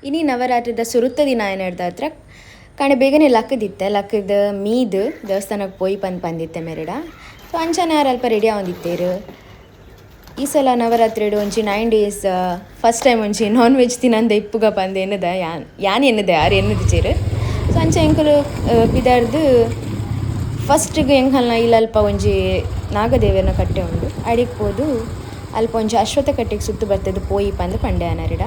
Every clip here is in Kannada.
ಇನಿ ನವರಾತ್ರಿದ ಸುರುತ್ತ ದಿನ ಏನಾಡ್ದ ಹತ್ರ ಕಾಣೆ ಬೇಗನೆ ಲಕ್ಕದಿತ್ತೆ ಲಕ್ಕದ ಮೀದು ದೇವಸ್ಥಾನಕ್ಕೆ ಪೋಯಿ ಪಂದಿತ್ತೆ ಮೆರಡ. ಸೊ ಅಂಚನೆ ಯಾರು ಅಲ್ಪ ರೆಡಿ ಆಗೊಂದಿತ್ತೇರು. ಈ ಸಲ ನವರಾತ್ರಿಡು ಒಂಜಿ 9 days ಫಸ್ಟ್ ಟೈಮ್ ಒಂಜಿ ನಾನ್ ವೆಜ್ ತಿನ್ನಂದ ಇಪ್ಪುಗ ಪಂದು ಎನ್ನದ ಯಾನ್ ಎನ್ನದೆ ಯಾರು ಎನ್ನದಿಚ್ಚೇರು. ಸೊ ಅಂಚ ಎಂಕುಲು ಪಿದಾರ್ದು ಫಸ್ಟಿಗೆ ಎಂಕಲ್ನ ಇಲ್ಲ ಅಲ್ಪ ಒಂಜಿ ನಾಗದೇವಿಯನ ಕಟ್ಟೆ ಉಂಡು ಅಡಿಗೆ ಪೋದು ಅಲ್ಪ ಒಂಜಿ ಅಶ್ವತ್ಥ ಕಟ್ಟೆಗೆ ಸುತ್ತು ಬರ್ತದೆ ಪೋಯಿ ಪಂದು ಪಂಡೆ ಅನರಿಡ.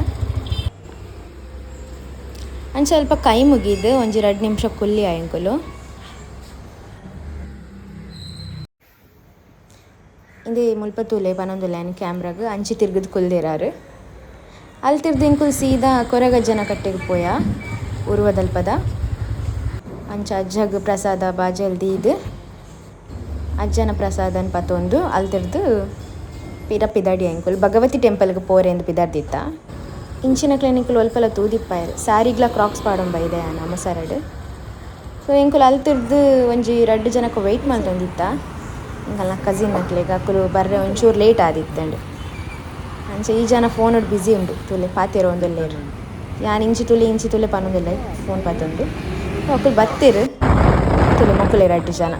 ಅಂಚ ಸ್ವಲ್ಪ ಕೈ ಮುಗಿದು ಒಂಜಿ 2 ನಿಮಿಷ ಕುಲ್ಲಿ ಆಯಂಕುಲು. ಇಂದೇ ಮುಲ್ಪ ತೂಲೆ ಪನೊಂದುಲ್ಲೆ ಕ್ಯಾಮ್ರಾಗ ಅಂಚಿ ತಿರ್ಗದು ಕುಲ್ದೇರಾರು. ಅಲ್ಲಿ ತಿರ್ದು ಇಂಕುಲು ಸೀದಾ ಕೊರಗಜ್ಜನ ಕಟ್ಟೆಗೆ ಪೋಯ ಉರುವದಲ್ಪದ ಅಂಚ ಅಜ್ಜಗ ಪ್ರಸಾದ ಬಾಜಲ್ ದೀದು ಅಜ್ಜನ ಪ್ರಸಾದನ ಪತ್ತೊಂದು ಅಲ್ಲಿ ತಿರ್ದು ಪಿದಡಿ ಅಂಕುಲು ಭಗವತಿ ಟೆಂಪಲ್ಗೆ ಪೋರೆ ಎಂದು ಪಿದಾರ್ದಿತ್ತ. ಇಂಚಿನ ಕ್ಲಿನಿಕಲ್ ಒಲ್ಪಲ ತೂದಿಪ್ಪಾಯರು ಸ್ಯಾರಿಗ್ಲ ಕ್ರಾಕ್ಸ್ ಪಾಡೊಂಬೈದೆ ನಮ್ಮ ಸರಡು. ಸೊ ಎಂಕುಲು ಅಲ್ಲಿ ತಿರ್ದು ಒಂಜಿ 2 ಜನಕ್ಕೆ ವೆಯ್ಟ್ ಮಾಡ್ತಂದಿತ್ತ. ಇಂಕಲ್ನ ಕಸಿನ್ ನಕ್ಲೆಗೆ ಅಕ್ಕಲು ಬರ್ರೆ ಒಂಚೂರು ಲೇಟ್ ಆದಿತ್ತಂಡು. ಅಂಚ ಈ ಜನ ಫೋನೋಡು ಬ್ಯುಸಿ ಉಂಡು ತುಲೆ ಪಾತೆರೋ ಒಂದಲ್ಲೇರು ಯಾನ್ ಇಂಚಿ ತುಲೆ ಪನ್ನೊಂದಿಲ್ಲ ಫೋನ್ ಪತ್ತೊಂದು. ಅಕ್ಕಲು ಬತ್ತಿರು ತುಲೆ ಮಕ್ಕಳೇ 2 ಜನ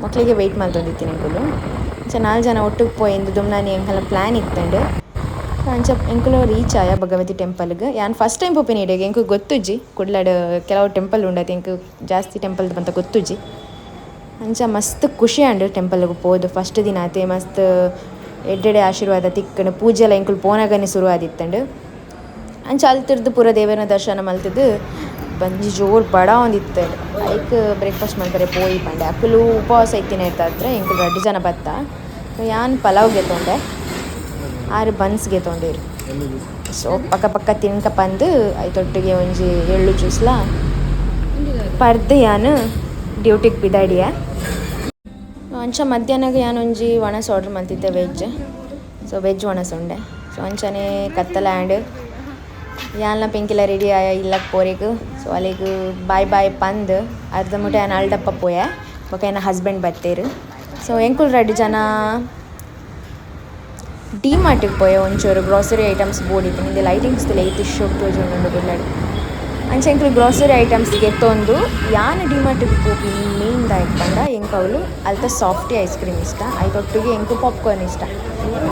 ಮಕ್ಕಳಿಗೆ ವೆಯ್ಟ್ ಮಾಡ್ತಂದಿತ್ತೀನಿ ಎಂಕುಲು. ಅಂಚ 4 ಜನ ಒಟ್ಟಿಗೆ ಪೋಯಿಂದು ದುಮ್ನಾನಿ ಎಂಕಲ್ನ ಪ್ಲ್ಯಾನ್ ಇತ್ತಂಡು. ಅಂಚ ಎಂಕುಲು ರೀಚ್ ಆಯ ಭಗವತಿ ಟೆಂಪಲ್ಗೆ. ಯಾನ್ ಫಸ್ಟ್ ಟೈಮ್ ಪೋಪಿನಿ ಇಡೆಗೆ ಎಂಕು ಗೊತ್ತುಜ್ಜಿ ಕುಡ್ಲಾಡ್ ಕೆಲವು ಟೆಂಪಲ್ ಉಂಡದು ಎಂಕು ಜಾಸ್ತಿ ಟೆಂಪಲ್ದು ಬಂತ ಗೊತ್ತುಜ್ಜಿ. ಅಂಚ ಮಸ್ತ್ ಖುಷಿ ಆಂಡು ಟೆಂಪಲ್ಗೆ ಪೋದು ಫಸ್ಟ್ ದಿನ ಆತೆ ಮಸ್ತ್ ಎಡ್ಡೆಡೆ ಆಶೀರ್ವಾದ ತಿಕ್ಕಂಡು ಪೂಜೆ ಎಲ್ಲ ಎಂಕುಲು ಪೋನಾಗನೆ ಶುರು ಆದಿತ್ತಂಡು. ಅಂಚ ಅಲ್ಲಿ ತಿರ್ದು ಪೂರ ದೇವರ ದರ್ಶನ ಮಲ್ತದು ಬಂಜಿ ಜೋರು ಬಡ ಒಂದಿತ್ತು. ಐಕ್ ಬ್ರೇಕ್ಫಾಸ್ಟ್ ಮಾಡ್ತಾರೆ ಪೋಯಿ ಪಂಡೆ ಅಕ್ಕಲು ಉಪವಾಸ ಇತ್ತಿನ ಇರ್ತಾದ್ರೆ ಎಂಕುಲು 2 ಜನ ಬತ್ತ. ಯಾನ್ ಪಲಾವ್ಗೆ ತೊಂಡೆ 6 ಬನ್ಸ್ಗೆ ತೊಂಡೇರು. ಸೊ ಪಕ್ಕ ತಿನ್ಕ ಪಂದು ಐತೊಟ್ಟಿಗೆ ಒಂಜಿ ಎಳ್ಳು ಜ್ಯೂಸ್ಲ ಪರ್ದು ಯಾನು ಡ್ಯೂಟಿಗೆ ಪಿದಾಡಿಯ. ಅಂಚ ಮಧ್ಯಾಹ್ನಗೆ ಯಾನೊಂಜಿ ಒಣಸ್ ಆರ್ಡ್ರ್ ಮಾಡ್ತಿದ್ದೆ ವೆಜ್. ಸೊ ವೆಜ್ ಒಣಸ್ ಉಂಡೆ. ಸೊ ಅಂಚನೆ ಕತ್ತಲ ಆ್ಯಂಡ್ ಯಾನ್ಲ ಪೆಂಕಿಲ ರೆಡಿ ಆಯ ಇಲ್ಲಕ್ಕೆ ಪೋರೆಗು. ಸೊ ಅಲ್ಲಿಗೆ ಬಾಯ್ ಪಂದು ಅರ್ಧ ಮುಟೆ ಯಾನ್ ಅಲ್ಡಪ್ಪ ಪೋಯ ಬೊಕ ಏನ ಹಸ್ಬೆಂಡ್ ಬತ್ತೇರು. ಸೊ ಎಂಕುಲು 2 ಜನ ಡಿ-ಮಾರ್ಟಿಗೆ ಪೋಯ ಒಂಚೂರು ಗ್ರಾಸರಿ ಐಟಮ್ಸ್ ಬೋಡಿತ್ತು ನಿಂದೆ ಲೈಟಿಂಗ್ಸ್ ಲೈಟ್ ಶೋಕ್ ತೋಜುಂಡು ಬಿಡ್ಲಾಡು. ಅಂಚೆ ಎಂಕುಲು ಗ್ರಾಸರಿ ಐಟಮ್ಸ್ಗೆ ಎತ್ತೊಂದು ಯಾನ್ ಡಿ-ಮಾರ್ಟಿಗೆ ಪೋಪಿ ಮೇನ್ ದಾಯಕ್ ಪಂಡ ಎಂಕವ್ಲು ಅಲ್ತ ಸಾಫ್ಟಿ ಐಸ್ ಕ್ರೀಮ್ ಇಷ್ಟ ಐತೊಟ್ಟಿಗೆ ಎಂಕು ಪಾಪ್ಕಾರ್ನ್ ಇಷ್ಟ.